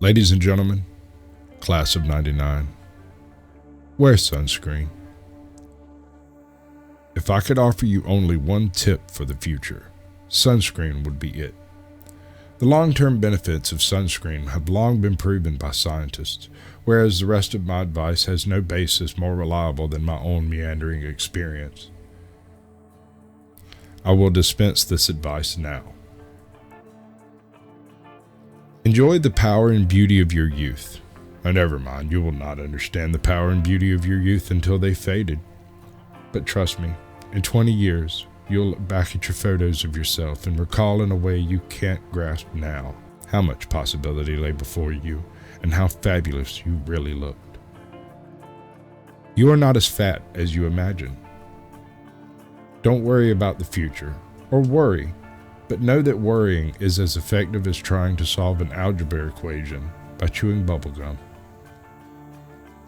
Ladies and gentlemen, class of 99, wear sunscreen. If I could offer you only one tip for the future, sunscreen would be it. The long-term benefits of sunscreen have long been proven by scientists, whereas the rest of my advice has no basis more reliable than my own meandering experience. I will dispense this advice now. Enjoy the power and beauty of your youth. Oh, never mind, you will not understand the power and beauty of your youth until they faded. But trust me, in 20 years, you'll look back at your photos of yourself and recall in a way you can't grasp now how much possibility lay before you and how fabulous you really looked. You are not as fat as you imagine. Don't worry about the future, or worry, but know that worrying is as effective as trying to solve an algebra equation by chewing bubblegum.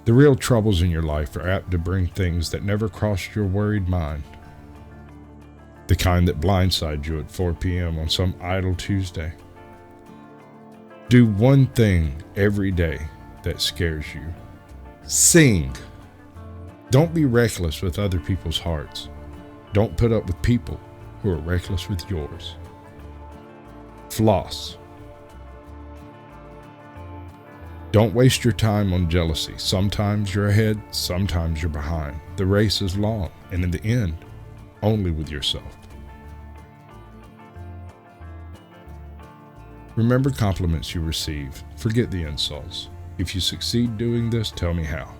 The real troubles in your life are apt to bring things that never crossed your worried mind. The kind that blindside you at 4 p.m. on some idle Tuesday. Do one thing every day that scares you. Sing. Don't be reckless with other people's hearts. Don't put up with people who are reckless with yours. Floss. Don't waste your time on jealousy. Sometimes you're ahead, sometimes you're behind. The race is long, and in the end, only with yourself. Remember compliments you receive. Forget the insults. If you succeed doing this, tell me how.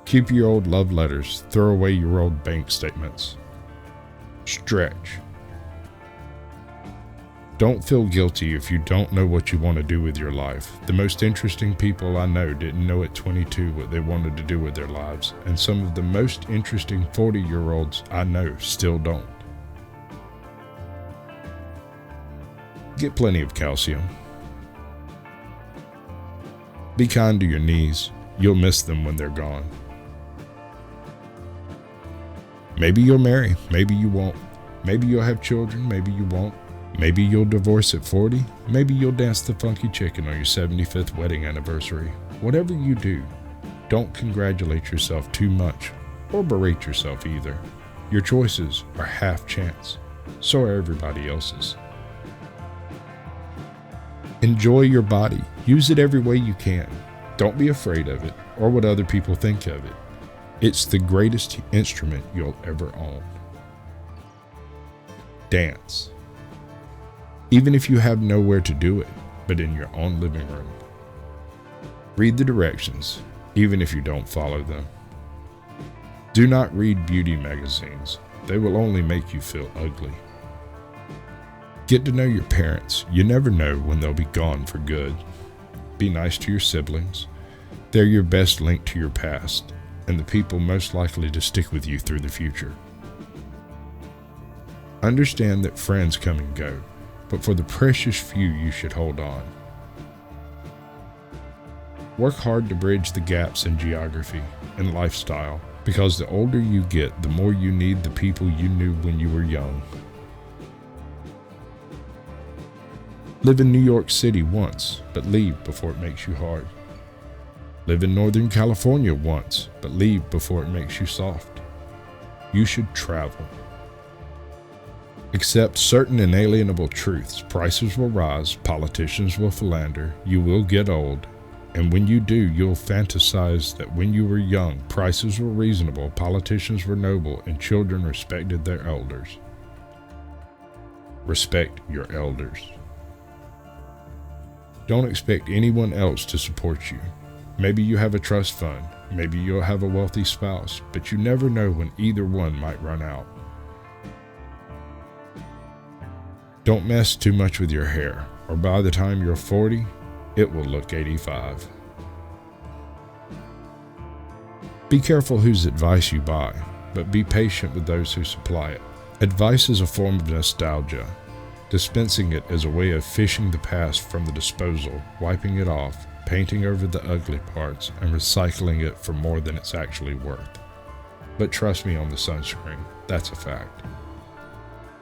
Keep your old love letters. Throw away your old bank statements. Stretch. Don't feel guilty if you don't know what you want to do with your life. The most interesting people I know didn't know at 22 what they wanted to do with their lives, and some of the most interesting 40-year-olds I know still don't. Get plenty of calcium. Be kind to your knees. You'll miss them when they're gone. Maybe you'll marry, maybe you won't. Maybe you'll have children, maybe you won't. Maybe you'll divorce at 40. Maybe you'll dance the funky chicken on your 75th wedding anniversary. Whatever you do, don't congratulate yourself too much or berate yourself either. Your choices are half chance. So are everybody else's. Enjoy your body. Use it every way you can. Don't be afraid of it or what other people think of it. It's the greatest instrument you'll ever own. Dance. Even if you have nowhere to do it, but in your own living room. Read the directions, even if you don't follow them. Do not read beauty magazines. They will only make you feel ugly. Get to know your parents. You never know when they'll be gone for good. Be nice to your siblings. They're your best link to your past, and the people most likely to stick with you through the future. Understand that friends come and go, but for the precious few you should hold on. Work hard to bridge the gaps in geography and lifestyle, because the older you get, the more you need the people you knew when you were young. Live in New York City once, but leave before it makes you hard. Live in Northern California once, but leave before it makes you soft. You should travel. Accept certain inalienable truths. Prices will rise, politicians will philander, you will get old, and when you do, you'll fantasize that when you were young, prices were reasonable, politicians were noble, and children respected their elders. Respect your elders. Don't expect anyone else to support you. Maybe you have a trust fund, maybe you'll have a wealthy spouse, but you never know when either one might run out. Don't mess too much with your hair, or by the time you're 40, it will look 85. Be careful whose advice you buy, but be patient with those who supply it. Advice is a form of nostalgia. Dispensing it is a way of fishing the past from the disposal, wiping it off, painting over the ugly parts, and recycling it for more than it's actually worth. But trust me on the sunscreen, that's a fact.